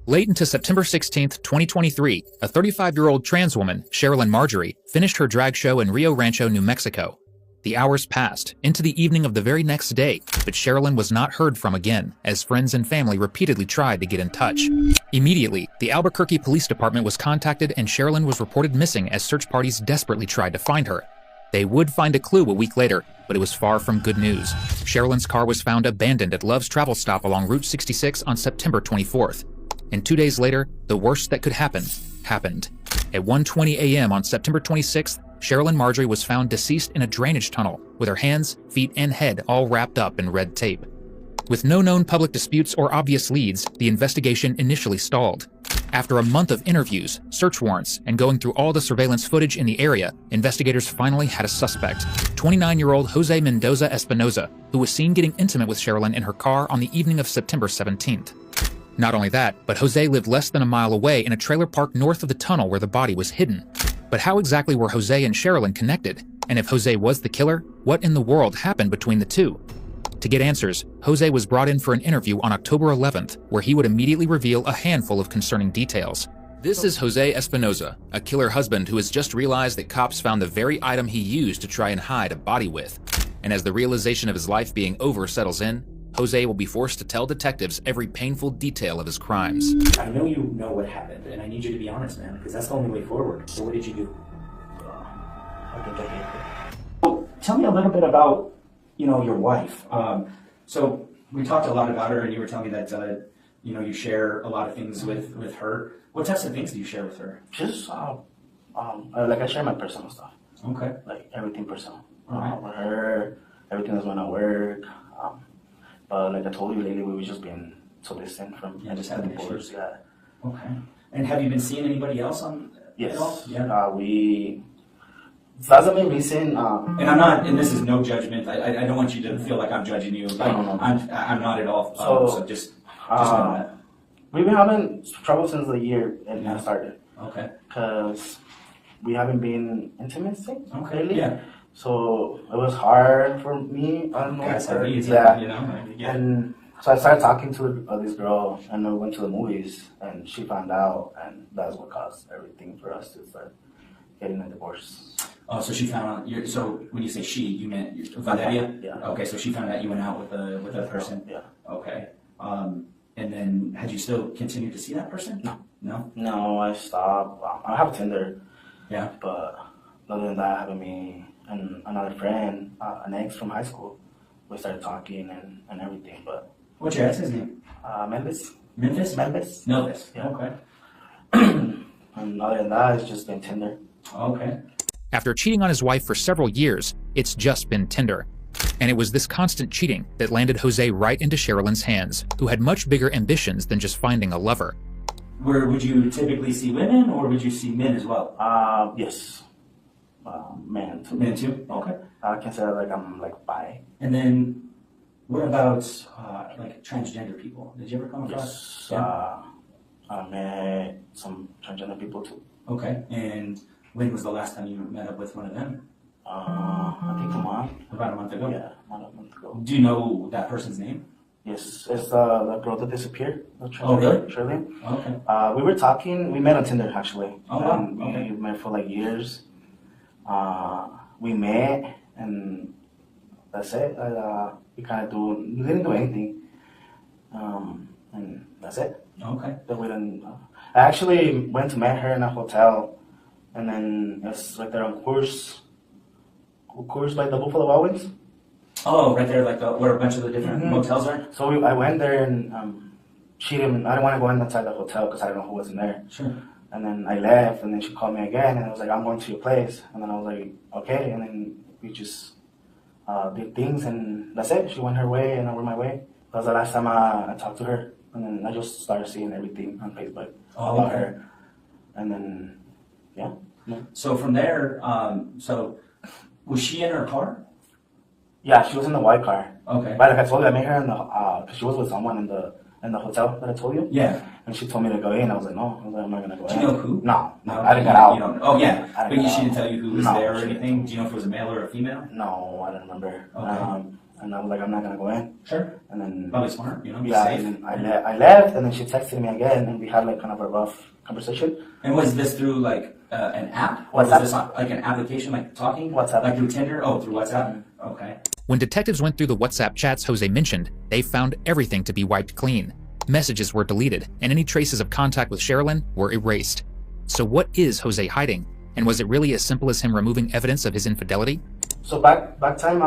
Late into September 16, 2023, a 35-year-old trans woman, Sherilyn Marjorie, finished her drag show in Rio Rancho, New Mexico. The hours passed, into the evening of the very next day, but Sherilyn was not heard from again, as friends and family repeatedly tried to get in touch. Immediately, the Albuquerque Police Department was contacted and Sherilyn was reported missing as search parties desperately tried to find her. They would find a clue a week later, but it was far from good news. Sherilyn's car was found abandoned at Love's travel stop along Route 66 on September 24th. And 2 days later, the worst that could happen, happened. At 1:20 a.m. on September 26th, Sherilyn Marjorie was found deceased in a drainage tunnel, with her hands, feet, and head all wrapped up in red tape. With no known public disputes or obvious leads, the investigation initially stalled. After a month of interviews, search warrants, and going through all the surveillance footage in the area, investigators finally had a suspect, 29-year-old Jose Mendoza Espinoza, who was seen getting intimate with Sherilyn in her car on the evening of September 17th. Not only that, but Jose lived less than a mile away in a trailer park north of the tunnel where the body was hidden. But how exactly were Jose and Sherilyn connected? And if Jose was the killer, what in the world happened between the two? To get answers, Jose was brought in for an interview on October 11th, where he would immediately reveal a handful of concerning details. This is Jose Espinoza, a killer husband who has just realized that cops found the very item he used to try and hide a body with. And as the realization of his life being over settles in, Jose will be forced to tell detectives every painful detail of his crimes. I know you know what happened, and I need you to be honest, man, because that's the only way forward. So what did you do? I think I hate her. Well, tell me a little bit about, your wife. So we talked a lot about her, and you were telling me that, you share a lot of things with her. What types of things do you share with her? Just, I share my personal stuff. Okay. Like, everything personal. Alright. With her, everything that's going on at work. But like I told you lately, we've just been so distant from just having issues. Yeah. Okay. And have you been seeing anybody else on? Yes. At all? Yeah. That's the main reason. And this is no judgment. I don't want you to feel like I'm judging you. Like, No. I'm not at all. So just know that. We've been having trouble since the year it started. Okay. Because we haven't been intimate Okay. lately. Yeah. So it was hard for me. I don't know. Guys have needs, yeah. Yeah. And so I started talking to this girl, and we went to the movies, and she found out, and that's what caused everything for us to start getting a divorce. Oh, so she found out. So when you say she, you meant Valeria? Yeah. Okay, so she found out you went out with a person. Yeah. Okay. And then had you still continued to see that person? No. No. No, I stopped. I have Tinder. Yeah. But other than that, having me and another friend, an ex from high school, we started talking and everything. But what's your ex's name? Memphis. Memphis. Melvis. Yeah. Okay. And other than that, it's just been Tinder. Okay. After cheating on his wife for several years, it's just been Tinder. And it was this constant cheating that landed Jose right into Sherilyn's hands, who had much bigger ambitions than just finding a lover. Where would you typically see women, or would you see men as well? Yes. Men too. Men too? Okay. I can say I'm bi. And then, what about transgender people? Did you ever come across? Yes. Yeah. I met some transgender people too. Okay. And when was the last time you met up with one of them? I think a month. About a month ago? Yeah, about a month ago. Do you know that person's name? Yes, it's the girl that disappeared. Oh, really? Shirley. Okay. We were talking. We met on Tinder actually. Oh, wow. Okay. We met for years. We met, and that's it. We didn't do anything, and that's it. Okay. Then we didn't. I actually went to meet her in a hotel, and then it's right there on Coors by the Buffalo Wild Wings. Oh, right there, where a bunch of the different motels are? So I went there, and I didn't want to go inside the hotel because I don't know who was in there. Sure. And then I left, and then she called me again, and I was like, I'm going to your place. And then I was like, okay. And then we just did things, and that's it. She went her way, and I went my way. That was the last time I talked to her. And then I just started seeing everything on Facebook about her. And then, yeah. So from there, was she in her car? Yeah, she was in the white car. Okay. But like I told you, I met her in the, because she was with someone in the hotel that I told you. Yeah. And she told me to go in. I was like, no. I was like, I'm not going to go in. Do you know who? No. I didn't get out. You don't, oh, yeah. But she didn't tell you who was No, there or she anything? Do you know if it was a male or a female? No, I don't remember. Okay. And I was like, I'm not gonna go in. Sure. And then Probably smart, be yeah, safe. and then I left, and then she texted me again, and we had like kind of a rough conversation. And was this through like an app? Or WhatsApp. was this like an application, like talking? WhatsApp. Like through Tinder? Oh, through WhatsApp? Okay. When detectives went through the WhatsApp chats Jose mentioned, they found everything to be wiped clean. Messages were deleted, and any traces of contact with Sherilyn were erased. So what is Jose hiding? And was it really as simple as him removing evidence of his infidelity? So back time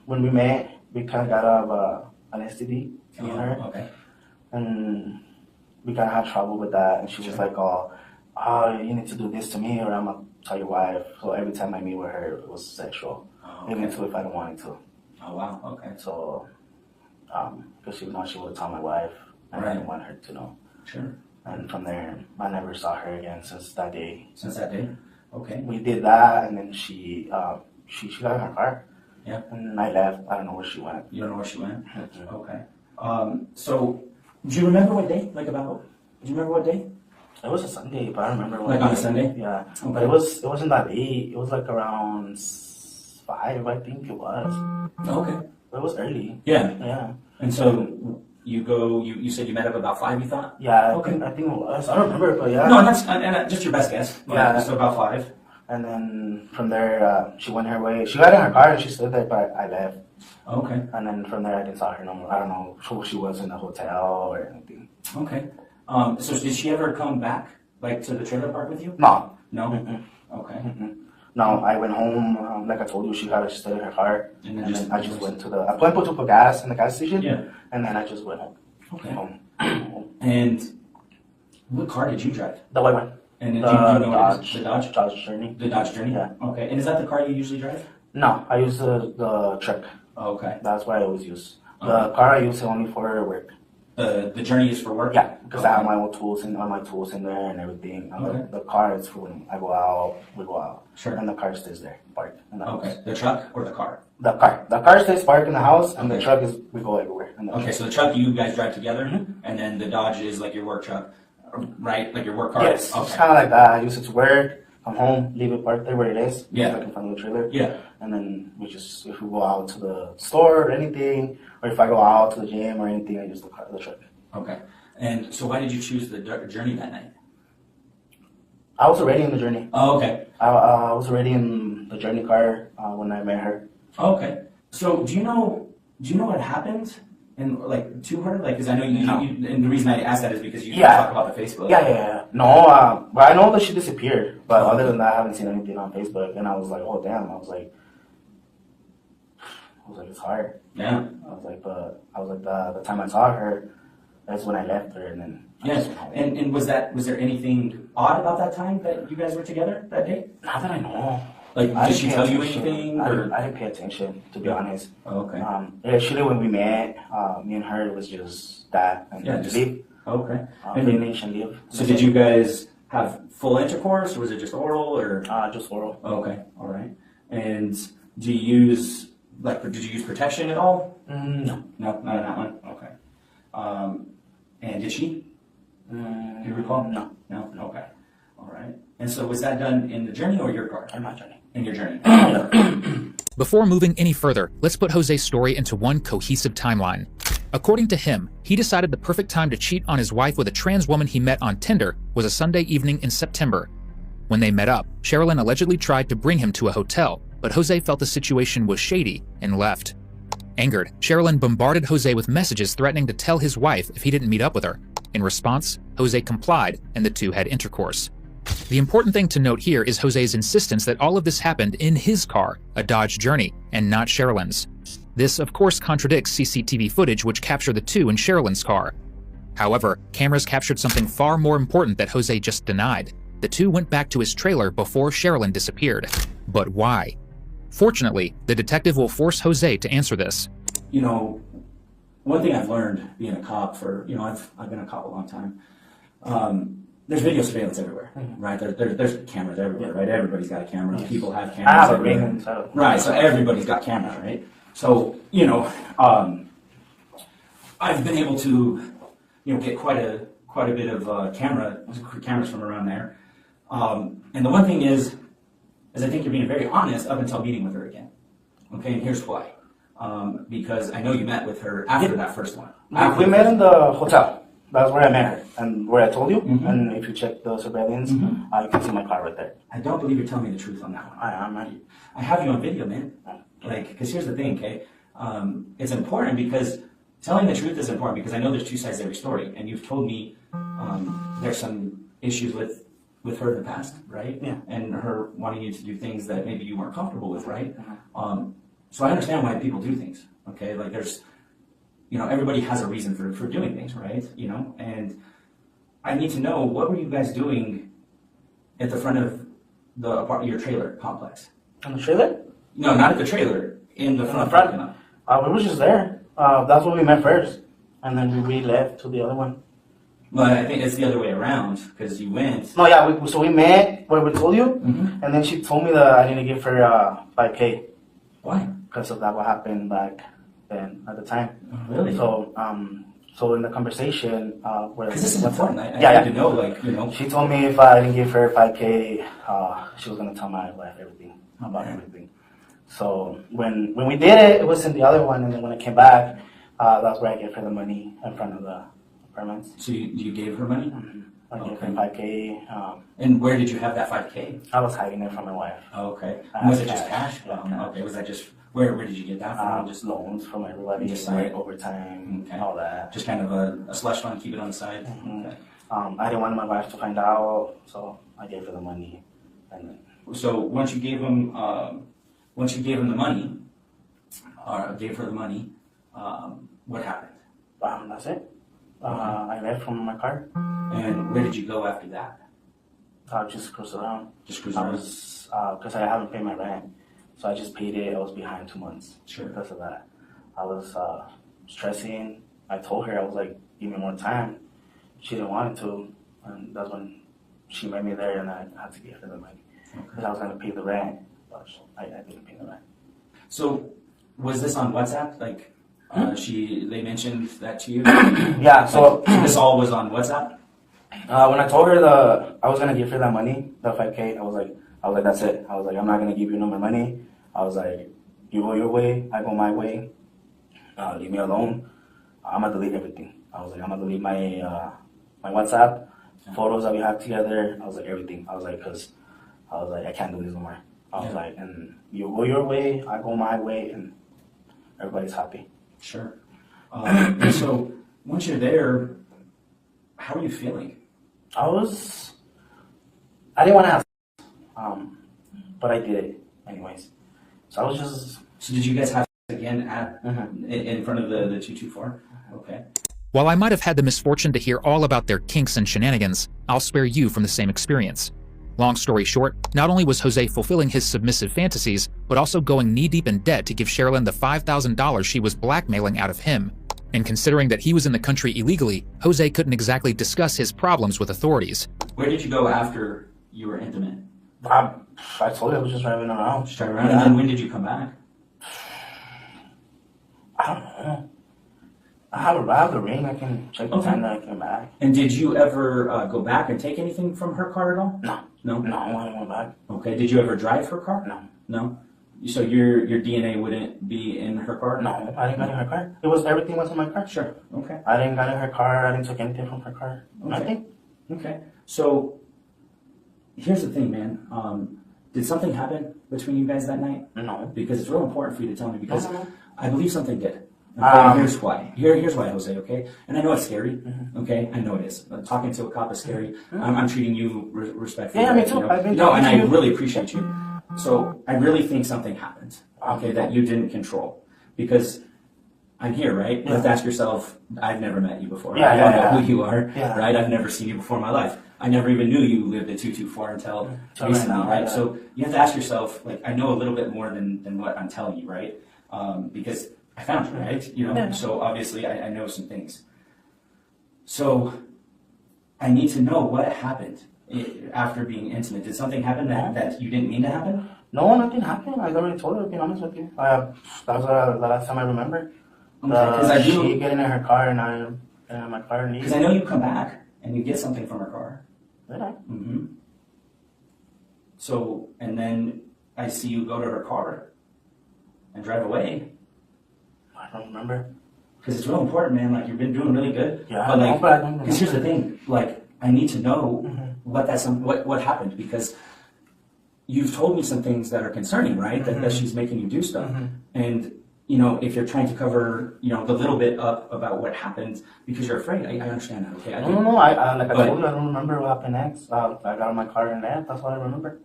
when we met, we kind of got out of an STD, me and her, Okay. and we kind of had trouble with that. And she was like, "Oh, you need to do this to me, or I'm gonna tell your wife." So every time I meet with her, it was sexual, even if I don't want it to. Oh, wow. Okay. So, because she knows she would tell my wife, and I didn't want her to know. Sure. And from there, I never saw her again since that day. Since that day? Okay. We did that, and then she got in her car. Yeah. And I left. I don't know where she went. You don't know where she went? Mm-hmm. Okay. So, do you remember what day? Like about, do you remember what day? It was a Sunday, but I don't remember. Like on a Sunday? Yeah. Okay. But it wasn't that late. It was like around 5, I think it was. Okay. But it was early. Yeah. Yeah. And so you said you met up about 5, you thought? Yeah. Okay. I think it was. I don't remember, but yeah. No, and just your best guess. Yeah. So about 5. And then from there, she went her way. She got in her car and she stood there, but I left. Okay. And then from there, I didn't saw her no more. I don't know who she was in the hotel or anything. Okay. So did she ever come back, like to the trailer park with you? No. No? Mm-mm. Okay. Mm-mm. No, I went home. Like I told you, she stood in her car. And And then then I just went to I went to put gas in the gas station. Yeah. And then I just went home. Okay. Home. And what car did you drive? The white one. And do you The know what it is? Dodge. The Dodge? Dodge Journey. The Dodge Journey? Yeah. Okay. And is that the car you usually drive? No, I use the truck. Oh, okay. That's what I always use. The car I use only for work. The Journey is for work? Yeah, because I Okay. have my own tools and all my tools in there and everything. And Okay. the car is for when I go out, we go out. Sure. And the car stays there, parked in the Okay. house. The truck or the car? The car stays parked in the house, and the Okay. truck is we go everywhere. In the Okay, truck. so the truck you guys drive together, Mhm. and then the Dodge is like your work truck, right? Like your work car? Yes, it's Okay. kind of like that. I use it to work, come home, leave it parked there where it is. Yeah. Like in front of the trailer. Yeah. And then if we go out to the store or anything, or if I go out to the gym or anything, I use the truck. Okay. And so why did you choose the Journey that night? I was already in the Journey. Oh, okay. I was already in the Journey car when I met her. Okay. So do you know what happened and like to her? Like, because I know No. you, and the reason I asked that is because you Yeah. talk about the Facebook. Yeah. No, but I know that she disappeared. But other than that, I haven't seen anything on Facebook. And I was like, oh damn. I was like, it's hard. Yeah. The time I saw her, that's when I left her, and then I Yes. just went home. And was there anything odd about that time that you guys were together that day? Not that I know. Like, I did she didn't tell pay you attention. anything? I Or? didn't pay attention, to be honest. Oh, okay. Actually, when we met, me and her, it was just that and Yeah, just- leave. Okay. And Finish and leave. so did you guys have full intercourse, or was it just oral, or? Just oral. Okay, all right. And did you use protection at all? No. No, not on that one. Okay. And did she? Do you recall? No. No. Okay. All right. And so was that done in the Journey or your car? I'm not Johnny. In your Journey. Before moving any further, let's put Jose's story into one cohesive timeline. According to him, he decided the perfect time to cheat on his wife with a trans woman he met on Tinder was a Sunday evening in September. When they met up, Sherilyn allegedly tried to bring him to a hotel, but Jose felt the situation was shady and left. Angered, Sherilyn bombarded Jose with messages threatening to tell his wife if he didn't meet up with her. In response, Jose complied and the two had intercourse. The important thing to note here is Jose's insistence that all of this happened in his car, a Dodge Journey, and not Sherilyn's. This, of course, contradicts CCTV footage which captured the two in Sherilyn's car. However, cameras captured something far more important that Jose just denied. The two went back to his trailer before Sherilyn disappeared. But why? Fortunately, the detective will force Jose to answer this. You know, one thing I've learned being a cop I've been a cop a long time. There's video surveillance everywhere, right? There's cameras everywhere, right? Everybody's got a camera. Yes. People have I cameras. have a everywhere. ring, so. Right, so everybody's got cameras, right? So, I've been able to, get quite a bit of cameras from around there. And the one thing is I think you're being very honest up until meeting with her again. Okay, and here's why. because I know you met with her after that first one. We met in the hotel. That's where I met her, and where I told you. And if you check the surveillance, you can see my car right there. I don't believe you're telling me the truth on that one. I'm ready. I have you on video, man. Like, because here's the thing, okay? It's important because telling the truth is important because I know there's two sides to every story, and you've told me there's some issues with her in the past, right? Yeah. And her wanting you to do things that maybe you weren't comfortable with, right? So I understand why people do things, okay? Like there's, everybody has a reason for doing things, right? And I need to know, what were you guys doing at the front of your trailer complex? On the trailer? No, not at the trailer, in the front. We were just there. That's where we met first. And then we left to the other one. Well, I think it's the other way around, because you went. No, yeah, so we met where we told you, and then she told me that I need to give her $5K. Why? Because of that, what happened back then at the time. Oh, really? So in the conversation, where because this is important, I need to know, she told me if I didn't give her $5K, she was gonna tell my wife everything about everything. So when we did it, it was in the other one, and then when I came back, that's where I gave her the money in front of the apartments. So you gave her money? I gave her $5K. And where did you have that $5K? I was hiding it from my wife. Oh, okay. Was it just cash? Yeah, cash. Okay. Was that just where did you get that from? Just loans from everybody, Just like like overtime, okay. all that. Just kind of a slush fund, keep it on the side. Okay. I didn't want my wife to find out, so I gave her the money. And then, so once you gave him the money, or gave her the money, what happened? that's it. I left from my car. And where did you go after that? I just cruised around. Just cruise around? Because I haven't paid my rent. So I just paid it. I was behind 2 months. Sure. Because of that. I was stressing. I told her, I was like, give me more time. She didn't want it to. And that's when she met me there, and I had to give her the money. Because I was going to pay the rent. But I didn't pay the rent. So was this on WhatsApp? Like, they mentioned that to you? Yeah, so this all was on WhatsApp? When I told her I was gonna give her that money, the $5K, I was like, that's it. I was like, I'm not gonna give you no more money. I was like, you go your way, I go my way. Leave me alone. I'm gonna delete everything. I was like, I'm gonna delete my my WhatsApp, photos that we have together. I was like, everything. I was like, I can't do this no more. I was like, and you go your way, I go my way, and everybody's happy. Sure. And so once you're there, how are you feeling? I didn't want to ask, but I did it anyways. So I was just. So did you guys have again at in front of the 224? Okay. While I might have had the misfortune to hear all about their kinks and shenanigans, I'll spare you from the same experience. Long story short, not only was Jose fulfilling his submissive fantasies, but also going knee-deep in debt to give Sherilyn the $5,000 she was blackmailing out of him. And considering that he was in the country illegally, Jose couldn't exactly discuss his problems with authorities. Where did you go after you were intimate? I told you I was just driving around. Just driving around, and then when did you come back? I don't know. I have the ring. I can check the time that I came back. And did you ever go back and take anything from her car at all? No. No? No, I went back. Okay. Did you ever drive her car? No. No? So your DNA wouldn't be in her car? No, I didn't get in her car. Everything was in my car. Sure. Okay. I didn't get in her car. I didn't take anything from her car. Okay. Nothing. Okay. So here's the thing, man. Did something happen between you guys that night? No. Because it's real important for you to tell me, because No. I believe something did. Okay, here's why. Here's why, Jose, okay? And I know it's scary, okay? I know it is. Talking to a cop is scary. I'm treating you respectfully. Yeah, me too. You know? No, and I really appreciate you. So I really think something happened, okay, that you didn't control. Because I'm here, right? You have to ask yourself, I've never met you before. I don't know who you are, right? I've never seen you before in my life. I never even knew you lived at 224 until recently, right? So you have to ask yourself, like, I know a little bit more than what I'm telling you, right? Because I found you, right? You know, so obviously I know some things. So I need to know what happened after being intimate. Did something happen that you didn't mean to happen? No, nothing happened. I already told her, to be honest with you. That was the last time I remember. She getting in her car and I in my car. Because I know you come back and you get something from her car. Did I? Mm-hmm. So, and then I see you go to her car and drive away. don't remember. Because it's real important, man. Like, you've been doing really good. Yeah, but like, I don't remember. because here's the thing. Like, I need to know what happened, because you've told me some things that are concerning, right? That she's making you do stuff, and you know, if you're trying to cover, you know, the little bit up about what happened because you're afraid, I understand that. Okay, I do. No. I told you, I don't remember what happened next. I got in my car and left. That's all I remember.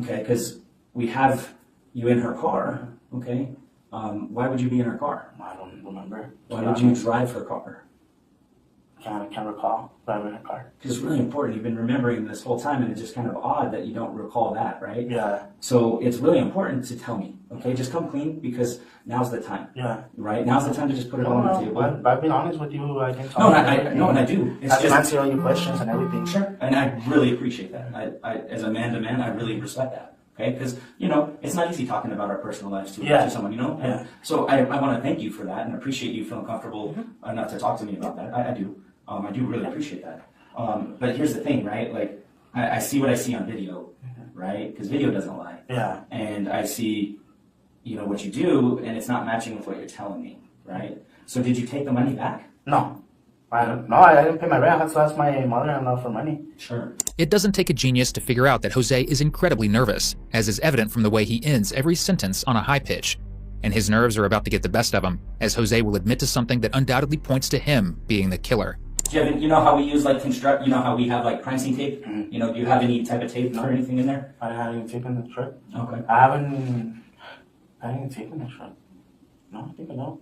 Okay, because we have you in her car. Okay, why would you be in her car? I don't remember. Why would you drive her car? I can't recall driving her car. Because it's really important. You've been remembering this whole time, and it's just kind of odd that you don't recall that, right? Yeah. So it's really important to tell me. Okay, just come clean, because now's the time. Yeah. Right? Now's the time to just put it all on the table. I've been honest with you. I can talk. And I do. It's I can answer all your questions and everything. Sure. And I really appreciate that. I as a man to man, I really respect that. Okay, because you know it's not easy talking about our personal lives to someone, you know. Yeah. So I want to thank you for that and appreciate you feeling comfortable enough to talk to me about that. I do. I do really appreciate that. But here's the thing, right? Like I see what I see on video, right? Because video doesn't lie. Yeah. And I see, you know, what you do, and it's not matching with what you're telling me, right? So did you take the money back? No. I didn't pay my rent. I had to ask my mother-in-law for money. Sure. It doesn't take a genius to figure out that Jose is incredibly nervous, as is evident from the way he ends every sentence on a high pitch. And his nerves are about to get the best of him, as Jose will admit to something that undoubtedly points to him being the killer. You know how we use like you know how we have like crime scene tape? You know, do you have any type of tape or anything in there? I didn't have any tape in the truck. Okay. I haven't any tape in the truck. No, I think I don't.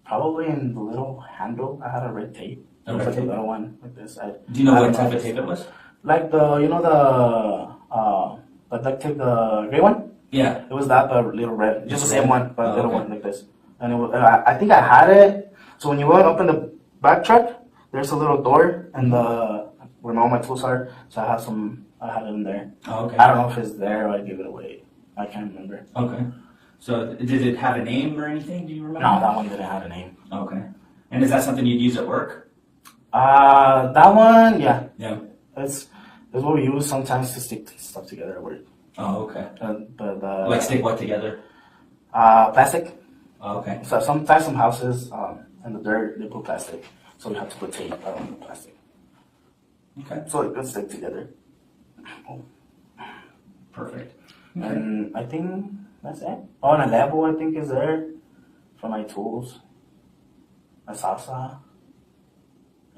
Probably in the little handle, I had a red tape. A red like tape? a little one like this. Do you know what type of tape it was? Like the duct tape, the gray one? Yeah. It was that, but little red. Just the same one, but little okay. one like this. And it was, I think I had it. So when you go up in the back truck, there's a little door and where all my tools are. So I had it in there. Oh, okay. I don't know if it's there or I gave it away. I can't remember. Okay. So did it have a name or anything? Do you remember? No, that one didn't have a name. Okay. And is that something you'd use at work? That one, yeah. Yeah. It's what we use sometimes to stick stuff together at work. Oh, okay. Like stick what together? Plastic. Oh, okay. So sometimes some houses in the dirt they put plastic, so we have to put tape around the plastic. Okay. So it can stick together. Oh. Perfect. Okay. And I think that's it. Oh, and a level I think is there for my tools. A salsa.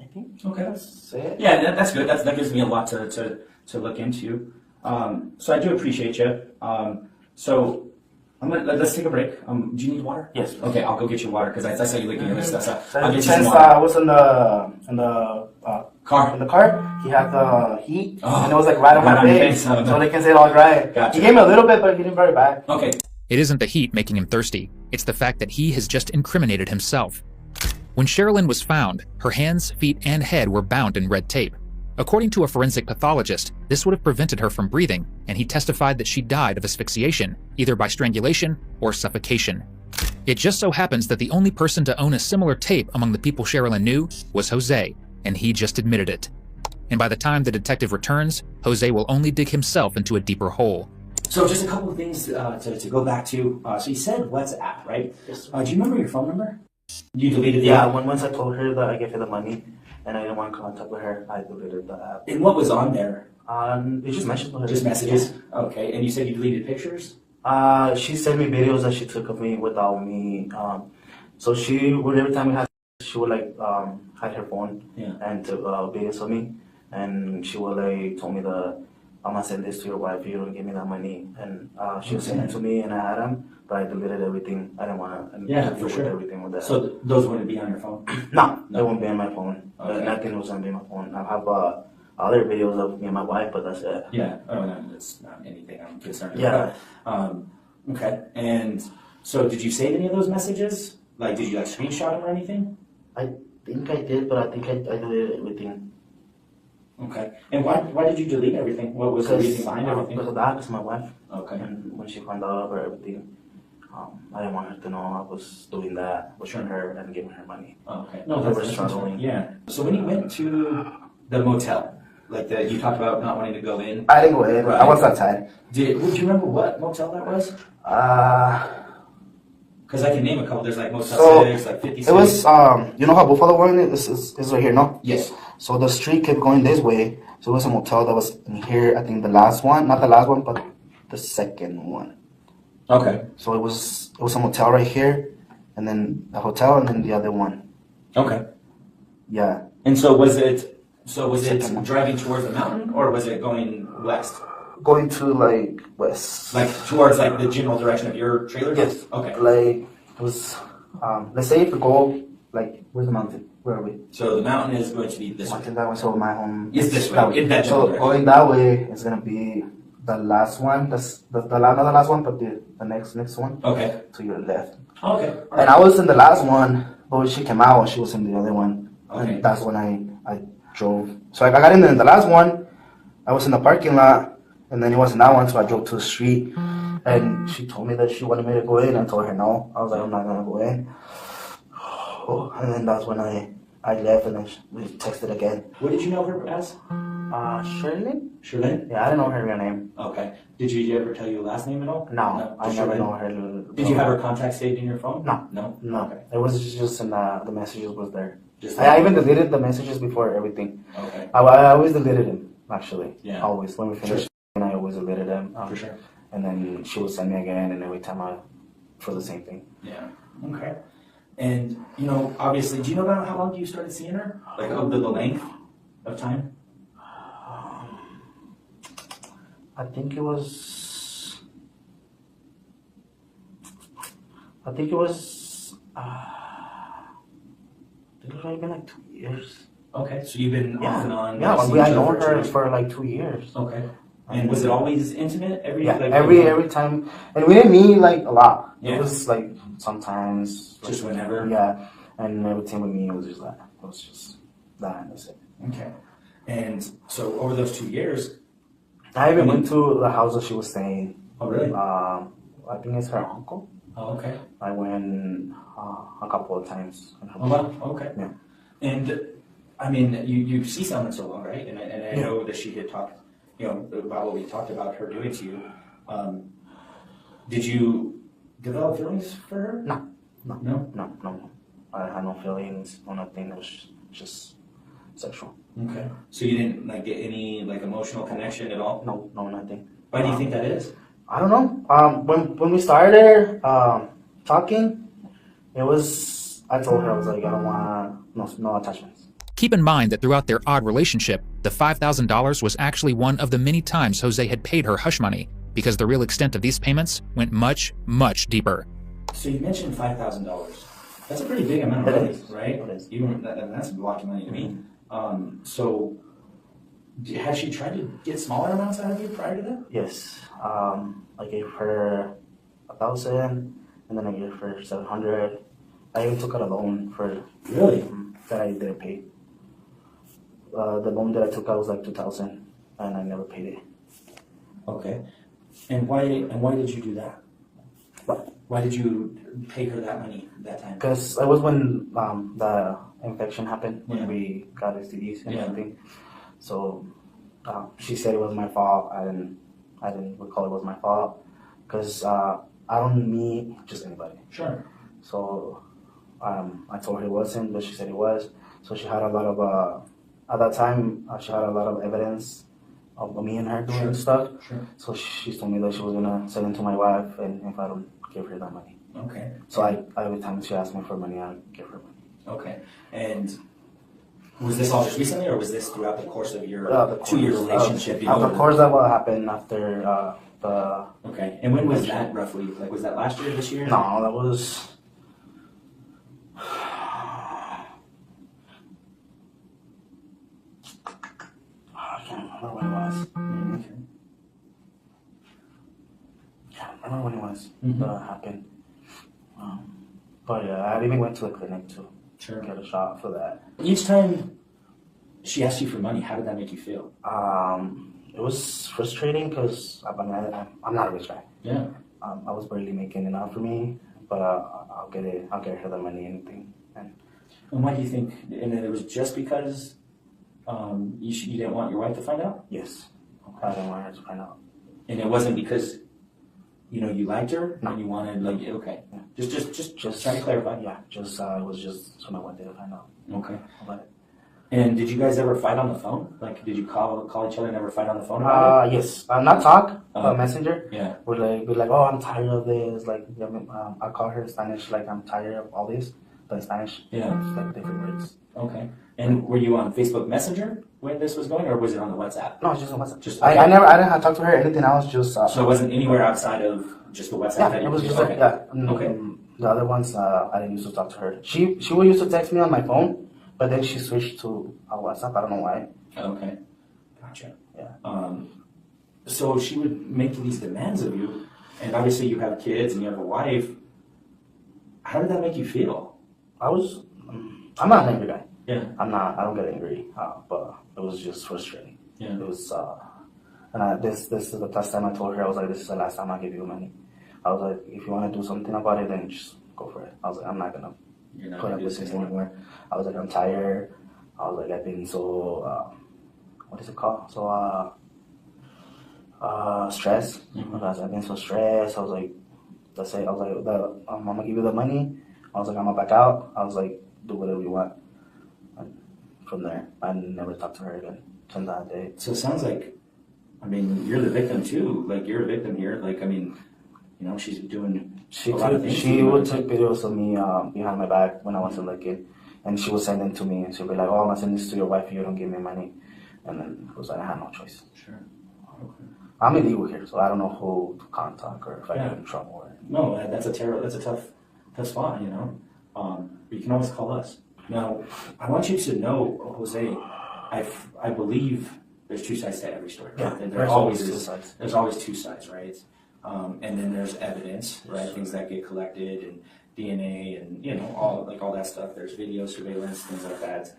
I think. Okay. That's it. Yeah, that's good. That gives me a lot to look into. So I do appreciate you. So let's take a break. Do you need water? Yes. Okay, I'll go get you water because I saw you licking your stuff. So I'll get you Since some water. I was in the Car. in the car, he had the heat, Oh, and it was like right on my face, Oh, no. so they can say it all dry. Gotcha. He gave me a little bit, but he didn't bring it back. Okay. It isn't the heat making him thirsty, it's the fact that he has just incriminated himself. When Sherilyn was found, her hands, feet, and head were bound in red tape. According to a forensic pathologist, this would have prevented her from breathing, and he testified that she died of asphyxiation, either by strangulation or suffocation. It just so happens that the only person to own a similar tape among the people Sherilyn knew was Jose, and he just admitted it. And by the time the detective returns, Jose will only dig himself into a deeper hole. So just a couple of things to go back to. So you said WhatsApp, right? Yes. Do you remember your phone number? You deleted the Yeah, app? once I told her that I gave her the money, and I didn't want to contact with her, I deleted the app. And what was on there? It just messages. Just messages? Okay. And you said you deleted pictures? She sent me videos that she took of me without me. So every time we had, she would like hide her phone and took videos of me, and she would like told me that I'm gonna send this to your wife if you don't give me that money, and she would send it to me, and I had them, but I deleted everything. I didn't want to for sure. everything with that. So those wouldn't be on your phone? No, they won't be on my phone. Okay. Nothing was gonna be on my phone. I have other videos of me and my wife, but that's it. Yeah. Oh, no, that's not anything I'm concerned Yeah. about. Okay. And so did you save any of those messages? Like, did you like screenshot them or anything? I think I did, but I think I deleted everything. Okay. And why did you delete everything? What was the reason behind everything? Because of that, it's my wife. Okay. And when she found out about everything, I didn't want her to know I was doing that, pushing her and giving her money. Okay. No, They were that's struggling. Yeah. So when you went to the motel, like you talked about not wanting to go in. I didn't go in. Right. I was outside. Would you remember what motel that was? Because I can name a couple. There's like Motel So 6, like 56. it was, you know how Buffalo One is right here, no? Yes. So the street kept going this way. So it was a motel that was in here. I think the last one, not the last one, but the second one. Okay. So it was a motel right here, and then the hotel, and then the other one. Okay. Yeah. And so was it Second one. driving towards the mountain, or was it going west? Going to like west. Like towards like the general direction of your trailer? Yes. Okay. Like it was. Let's say if we go like, where's the mountain? Where are we? So the mountain is going to be this way. Mountain that way. So my home Is this way, that way. in that So general going that way is gonna be the last one. That's not the last one, but the next one. Okay. To your left. Okay. All And I was in the last one, but when she came out, she was in the other one. Okay. And that's when I drove. So I got in the last one. I was in the parking lot, and then it wasn't that one, so I drove to the street. And she told me that she wanted me to go in. I told her no. I was like, I'm not gonna go in. Oh, and then that's when I left, and then we texted again. What did you know her as? Shirley? Shirley? Yeah, I didn't know her real name. Okay. Did you ever tell your last name at all? No, I Just never Shirley? know her. Did you have her contact saved in your phone? No. No? No, Okay. it was just in the messages was there. Just I even deleted the messages before everything. Okay. I always deleted them, actually. Yeah. Always. When we finished, and I always deleted them. For sure. And then she would send me again, and every time for the same thing. Yeah. Okay. And, you know, obviously, do you know about how long you started seeing her? Like, of the length of time? I think it was. I think it was only been like 2 years. Okay. So you've been off and on. Yeah, seeing I each know other her 2 years. for like 2 years. Okay. And was it always intimate? Yeah, like, every time, and we didn't meet like a lot. Yeah. It was like sometimes, Just like, whenever? Yeah, and every time with me, it was just that. It was just that, and that's it. Okay. And so over those 2 years. I even went to the house that she was staying. Oh, really? I think it's her uncle. Oh, okay. I went a couple of times. Oh, wow. Okay. Yeah. And I mean, you see someone so long, right? And I know that she had talked, you know, about what we talked about her doing to you. Did you develop feelings for her? No. No? I had no feelings, no nothing. It was just sexual. Okay. So you didn't like get any like emotional connection at all? No, nothing. Why do you think that is? I don't know. When we started talking, it was. I told her I was like, I don't want no attachments. Keep in mind that throughout their odd relationship, the $5,000 was actually one of the many times Jose had paid her hush money, because the real extent of these payments went much, much deeper. So you mentioned $5,000. That's a pretty big amount of It money, is. right? It is. Even that's a lot of money to me. So had she tried to get smaller amounts out of you prior to that? Yes. I gave her 1,000, and then I gave her 700. I even took out a loan for Really? that I didn't pay. The loan that I took out was like 2,000, and I never paid it. Okay. And why did you do that? But Why did you pay her that money that time? because it was when the infection happened, when Yeah. we got STDs and Yeah. everything. So she said it was my fault. I didn't recall it was my fault because I don't meet just anybody. Sure. So I told her it wasn't, but she said it was. So she had a lot of at that time she had a lot of evidence of me and her doing Sure. stuff. Sure. So she told me that she was gonna send it to my wife, and if I don't give her that money. Okay. So I every time she asked me for money, I give her money. Okay. And was this all just recently, or was this throughout the course of your The 2-year course- relationship? You Of know? the course, that what happened after the. Okay. And when was that roughly? Like, was that last year, this year? No, that was. I can't remember when it was. Okay. Can't remember when it was Mhm. that happened. But yeah, I even went to the clinic to Sure. get a shot for that. Each time she asked you for money, how did that make you feel? It was frustrating because I'm not a rich guy. Yeah. I was barely making enough for me, but I'll get it. I'll get her the money, anything. And why do you think? And it was just because you didn't want your wife to find out, Yes, I didn't want her to find out. and it wasn't because you liked her No. and you wanted like okay. Yeah. Just trying to clarify. Yeah, it was just something I wanted to find out Okay. about it. And did you guys ever fight on the phone? Like, did you call each other and ever fight on the phone about Yes. Not talk, but Okay. messenger. Yeah. We'd be like, oh, I'm tired of this. Like, I call her in Spanish, like, I'm tired of all this. But in Spanish, Yeah. it's like different words. Okay. And were you on Facebook Messenger when this was going, or was it on the WhatsApp? No, it's just on WhatsApp. Just I didn't have to talk to her, anything else, just. So it wasn't anywhere outside of just the WhatsApp. Yeah, that you it was used? just Okay. like, Okay. The other ones, I didn't used to talk to her. She would used to text me on my phone, but then she switched to WhatsApp. I don't know why. Okay. Gotcha. Yeah. So she would make these demands of you, and obviously you have kids and you have a wife. How did that make you feel? I'm not an angry guy. Yeah. I don't get angry, but it was just frustrating. Yeah. It was, this is the last time I told her, I was like, this is the last time I give you money. I was like, if you want to do something about it, then just go for it. I was like, I'm not going to You're not put gonna up do with this this anymore. anymore. I was like, I'm tired. I was like, I've been so, what is it called? So, stressed. Because I've been so stressed. I was like, let's say, I was like, I'm going to give you the money. I was like, I'm going to back out. I was like, do whatever you want. And from there, I never talked to her again since that day. So it sounds like, I mean, you're the victim too. Like you're a victim here. Like I mean, she's doing She a lot of things. would take videos of me behind my back when I wasn't looking, and she would send them to me, and she'd be like, "Oh, I'm gonna send this to your wife if you don't give me money," and then it was like I had no choice. Sure. Okay. I'm illegal here, so I don't know who to contact or if I get in trouble. Or... No, that's a tough spot. But you can always call us. Now, I want you to know, Jose, I believe there's two sides to every story. Yeah, Right? there's always two sides. There's always two sides, right? And then there's evidence, right? Things that get collected and DNA and all that stuff. There's video surveillance, things like that.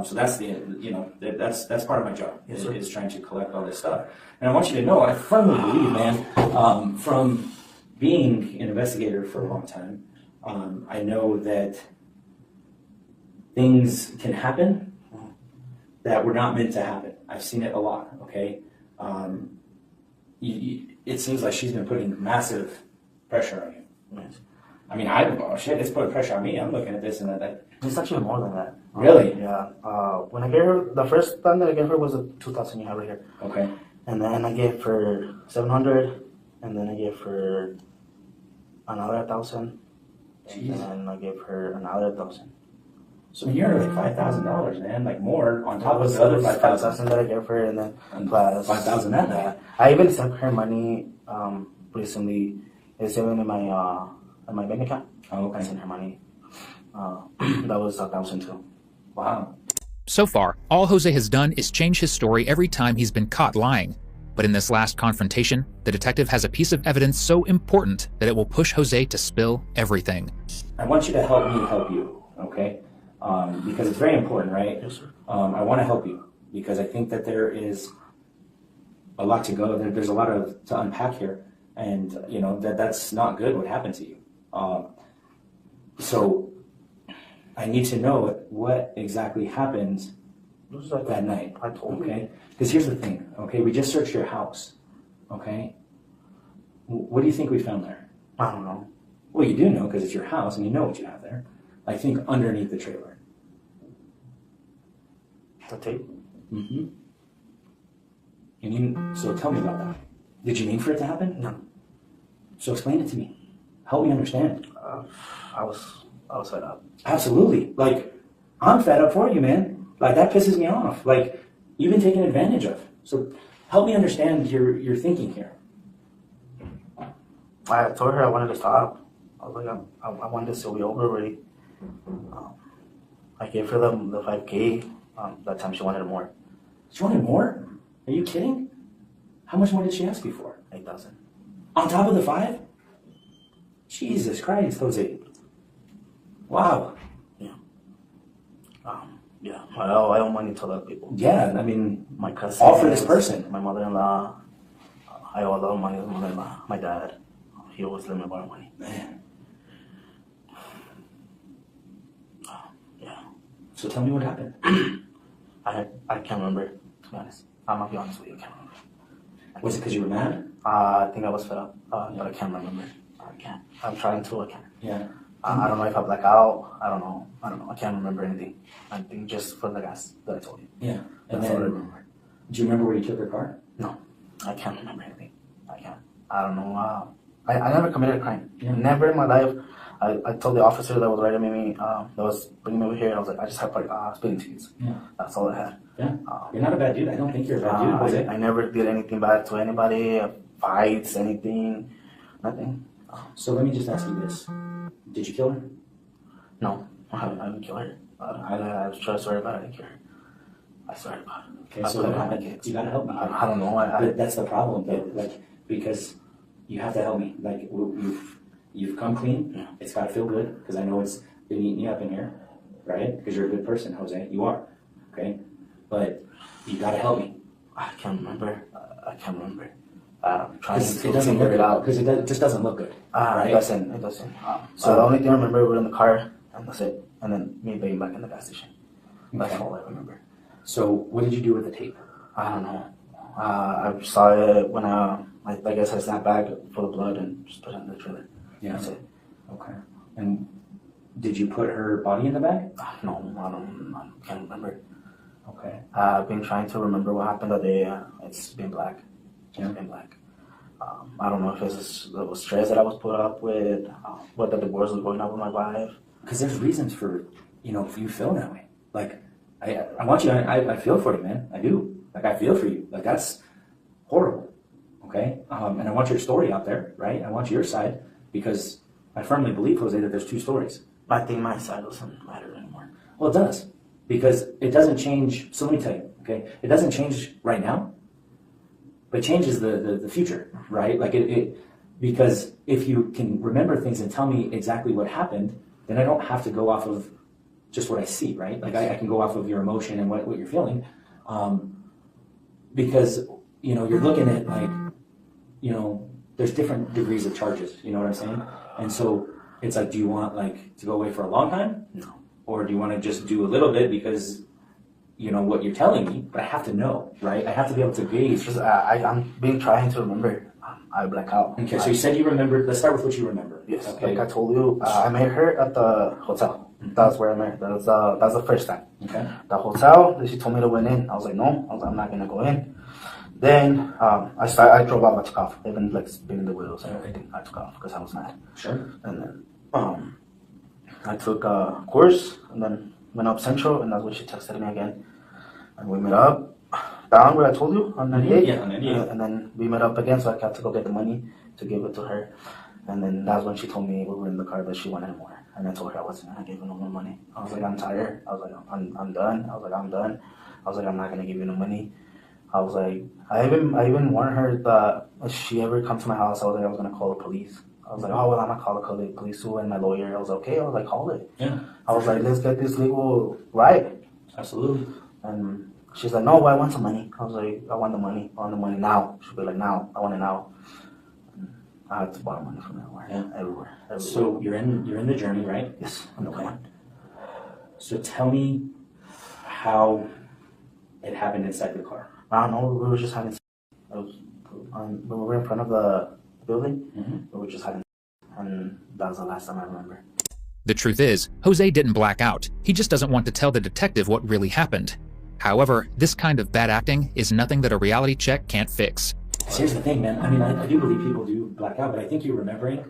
So that's that's part of my job is trying to collect all this stuff. And I want you to know, I firmly believe, man, from being an investigator for a long time, I know that things can happen that were not meant to happen. I've seen it a lot. Okay. It seems like she's been putting massive pressure on you. Yes. I mean, it's putting pressure on me. I'm looking at this and that. It's actually more than that. Really? Yeah. When I gave her, the first time that I gave her was a 2,000 you have right here. Okay. And then I gave her 700, and then I gave her another 1,000, and then I gave her another 1,000. So you're like $5,000, man, like more on top It was of the other 5,000 5,000. that I gave her, and then And plus 5,000 that night. I even sent her money recently. It's even in my bank account. Oh, I okay. sent her money. That was 1,000 too. Wow. So far, all Jose has done is change his story every time he's been caught lying. But in this last confrontation, the detective has a piece of evidence so important that it will push Jose to spill everything. I want you to help me help you, okay? Because it's very important, right? Yes, sir. I want to help you because I think that there is a lot to go. There's a lot to unpack here, and that's not good. What happened to you? So I need to know what exactly happened It was like that night. I told you. Okay, because here's the thing. Okay, we just searched your house. Okay, what do you think we found there? I don't know. Well, you do know because it's your house and you know what you have there. I think underneath the trailer. The tape. Mm-hmm. So tell me about that. Did you mean for it to happen? No. So explain it to me. Help me understand. I was fed up. Absolutely. Like, I'm fed up for you, man. Like, that pisses me off. Like, you've been taken advantage of. So help me understand your thinking here. I told her I wanted to stop. I was like, I wanted this to be over already. I gave her the 5K. That time she wanted more. She wanted more? Are you kidding? How much more did she ask you for? 8,000. On top of the 5? Jesus Christ, Jose. Wow. Yeah. Yeah. I owe money to other people. Yeah, I mean, My cousin. all for this person. My mother-in-law. I owe a lot of money to my mother-in-law. My dad. He always let me borrow money. Man. Yeah. So tell me what happened. I can't remember, to be honest. I'm gonna be honest with you, I can't remember. Was it because you were mad? I think I was fed up, but I can't remember. I can't. I'm trying to. I can't. Yeah. I don't know if I black out. I don't know. I can't remember anything. I think just for the gas that I told you. Yeah. And That's then, all I remember. do you remember where you took her car? No, I can't remember anything. I can't. I don't know. I never committed a crime. Yeah. Never in my life. I told the officer that was writing me, that was bringing me over here, I was like, I just have speeding tickets. Yeah. That's all I had. Yeah. You're not a bad dude. I don't think you're a bad dude, Jose. I never did anything bad to anybody, fights, anything, nothing. So let me just ask you this. Did you kill her? No, I didn't kill her. I swear about it, I didn't kill her. I swear about it. Okay, so what happened? You gotta help me. I don't know. But that's the problem, though. Like, because you have to help me. Like, you've come clean. Yeah. It's gotta feel good, because I know it's been eating you up in here, right? Because you're a good person, Jose. You are, okay? But you gotta help me. I can't remember. I can't remember. I'm trying to It doesn't figure look it out. because it just doesn't look good, right? It doesn't. So the only thing I remember was in the car, and that's it. And then me being back in the gas station. That's all I remember. So what did you do with the tape? I don't know. I saw it when I guess I snapped back full of blood and just put it in the trailer. Yeah. That's it. Okay. And did you put her body in the bag? No, I can't remember. Okay. I've been trying to remember what happened that day. It's been black. Yeah. It's been black. I don't know if it's the stress that I was put up with, what the divorce was going on with my wife. Because there's reasons for, if you feel that way. Like, I want you, I feel for you, man. I do. Like, I feel for you. Like, that's horrible. Okay? And I want your story out there, right? I want your side, because I firmly believe, Jose, that there's two stories. I think my side doesn't matter anymore. Well, it does. Because it doesn't change. So let me tell you, okay? It doesn't change right now, but it changes the future, right? Like, because if you can remember things and tell me exactly what happened, then I don't have to go off of just what I see, right? Like, I can go off of your emotion and what you're feeling. Because, you're looking at, like, there's different degrees of charges, you know what I'm saying? And so it's like, do you want, like, to go away for a long time? No. Or do you want to just do a little bit because, what you're telling me, but I have to know, right? I have to be able to gauge. It's just, I'm been trying to remember. I black out. Okay, so you said you remember. Let's start with what you remember. Yes, Okay. like I told you, I met her at the hotel. That's where I met her. That's the first time. Okay. The hotel, then she told me to went in. I was like, no. I was like, I'm not gonna go in. Then I drove out. I took off. Even like spinning the wheels and everything. I took off because I was mad. Sure. And then I took a course and then went up Central, and that's when she texted me again. And we met up down where I told you on 98. Yeah, on 98. And then we met up again, so I had to go get the money to give it to her. And then that's when she told me we were in the car that she wanted more. And I told her I wasn't gonna give her no more money. I was like, I'm tired. I was like, I'm done. I was like, I'm done. I was like, I'm not gonna give you no money. I was like, I even warned her that if she ever comes to my house, I was like, I was gonna call the police. I was like, oh well, I'm gonna call the police too, and my lawyer. I was like, okay. I was like, call it. Yeah. I was like, let's get this legal right. Absolutely. And she's like, no, I want some money. I was like, I want the money. I want the money now. She'll be like, now. I want it now. And I had to borrow money from everywhere. Yeah. Everywhere. So you're in the journey, right? Yes, I'm the one. So tell me how it happened inside the car. I don't know. We were just having. When we were in front of the building, we were just having, and that was the last time I remember. The truth is, Jose didn't black out. He just doesn't want to tell the detective what really happened. However, this kind of bad acting is nothing that a reality check can't fix. So here's the thing, man. I mean, I do believe people do black out, but I think you're remembering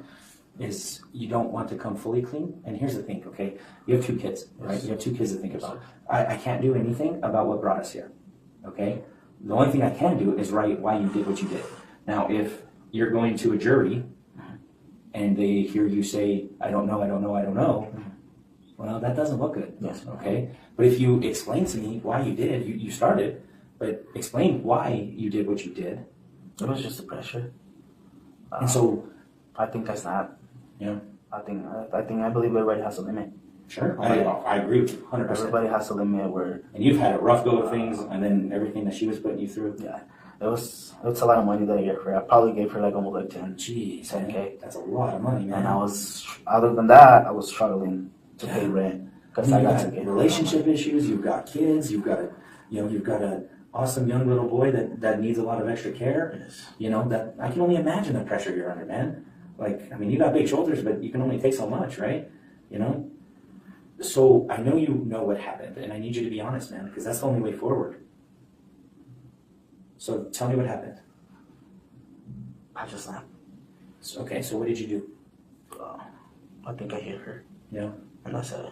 is you don't want to come fully clean. And here's the thing, okay? You have two kids, right? You have two kids to think about. I can't do anything about what brought us here, okay? The only thing I can do is write why you did what you did. Now, if you're going to a jury and they hear you say, I don't know, well, that doesn't look good, Yes. okay? But if you explain to me why you did it, you started, but explain why you did what you did. It was just the pressure. And so, I think that's not. yeah, I believe everybody has a limit. sure, I agree with you 100%. Everybody has a limit where. And you've had a rough go of things, and then everything that she was putting you through. Yeah, it was a lot of money that I gave her. I probably gave her like almost like 10. Jeez, 10K. man, that's a lot of money, man. And other than that, I was struggling to pay rent because I You've got got to get relationship issues. You've got kids. You've got a awesome young little boy that needs a lot of extra care. Yes. You know, that I can only imagine the pressure you're under, man. Like, I mean, you got big shoulders, but you can only take so much, right? You know? So I know you know what happened, and I need you to be honest, man, because that's the only way forward. So tell me what happened. I just left. Okay, so what did you do? I think I hit her. Yeah. And that's it.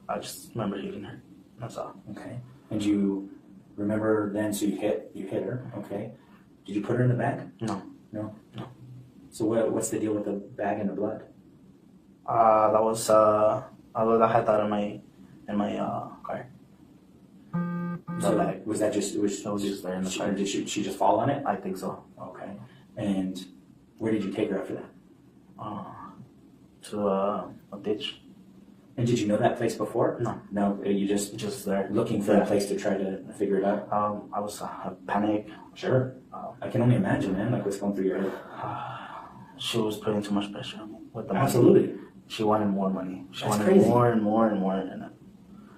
I just remember hitting her. That's all. Okay. And you remember then, so you hit her, okay. Did you put her in the bag? No. No? No. So what's the deal with the bag and the blood? That was I had that in my car. So bag. was that just, it was just there in the car. Did she just fall on it? I think so. Okay. And where did you take her after that? To a ditch. And did you know that place before? No. No, you just there. looking for a place to try to figure it out? I was panic. Sure. I can only imagine, man, like what's going through your head. She was putting too much pressure on me with the money. Absolutely. She wanted more money. She That's wanted crazy. more and more and more. And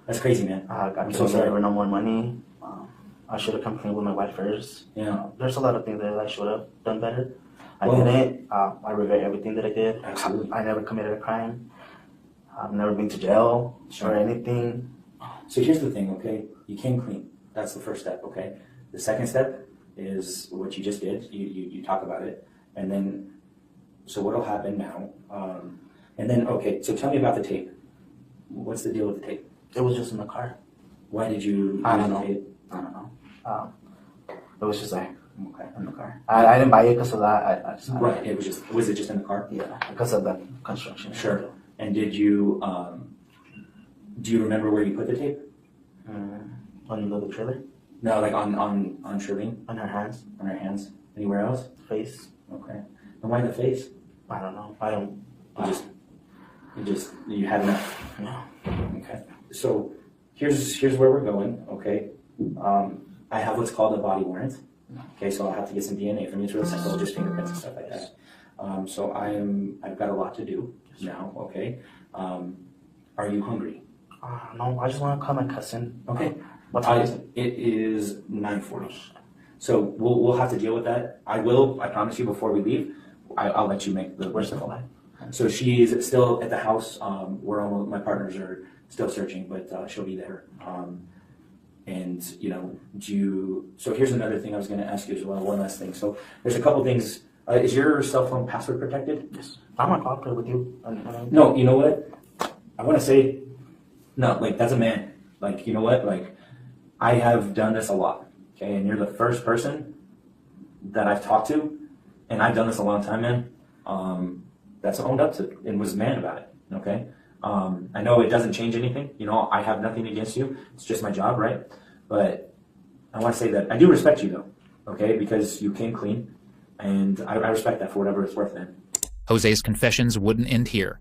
That's crazy, man. I I'm so sorry. there were no more money. I should have come clean with my wife first. Yeah. There's a lot of things that I should have done better. I Well- didn't. I regret everything that I did. Absolutely. I never committed a crime. I've never been to jail Sure. or anything. So here's the thing, okay? You came clean. That's the first step, okay? The second step is what you just did. You talk about it. And then, so what'll happen now? And then, okay, so tell me about the tape. What's the deal with the tape? It was just in the car. Why did you I don't use the know. tape? I don't know. It was just there Okay. in the car. I didn't buy it because of that. I just Right, was it just in the car? Yeah, because of the construction. Sure. And did you, do you remember where you put the tape? On the trailer, No, like on Shirlene, on her hands, on her hands. Anywhere else? face. Okay. And why the face? I don't know. I don't. You had enough. No. Okay. So here's where we're going. Okay. I have what's called a body warrant. Okay. So I'll have to get some DNA from you. It's real simple, just fingerprints and stuff like that. So I've got a lot to do now. Okay. Are you hungry? No, I just want to call my cousin. Okay. What time is it? It is 9:40. So we'll have to deal with that. I promise you before we leave, I'll let you make the Where's the call. flight? So she's still at the house. My partners are still searching, but she'll be there. And you know, so here's another thing I was going to ask you as well. One last thing. So there's a couple things. Is your cell phone password protected? Yes. I'm not cooperative with you. No. You know what? I want to say, no. Like that's a man. Like you know what? Like I have done this a lot. Okay, and you're the first person that I've talked to, and I've done this a long time, man. That's owned up to it and was man about it. Okay. I know it doesn't change anything. You know, I have nothing against you. It's just my job, right? But I want to say that I do respect you, though. Okay, because you came clean, and I respect that for whatever it's worth, man. Jose's confessions wouldn't end here.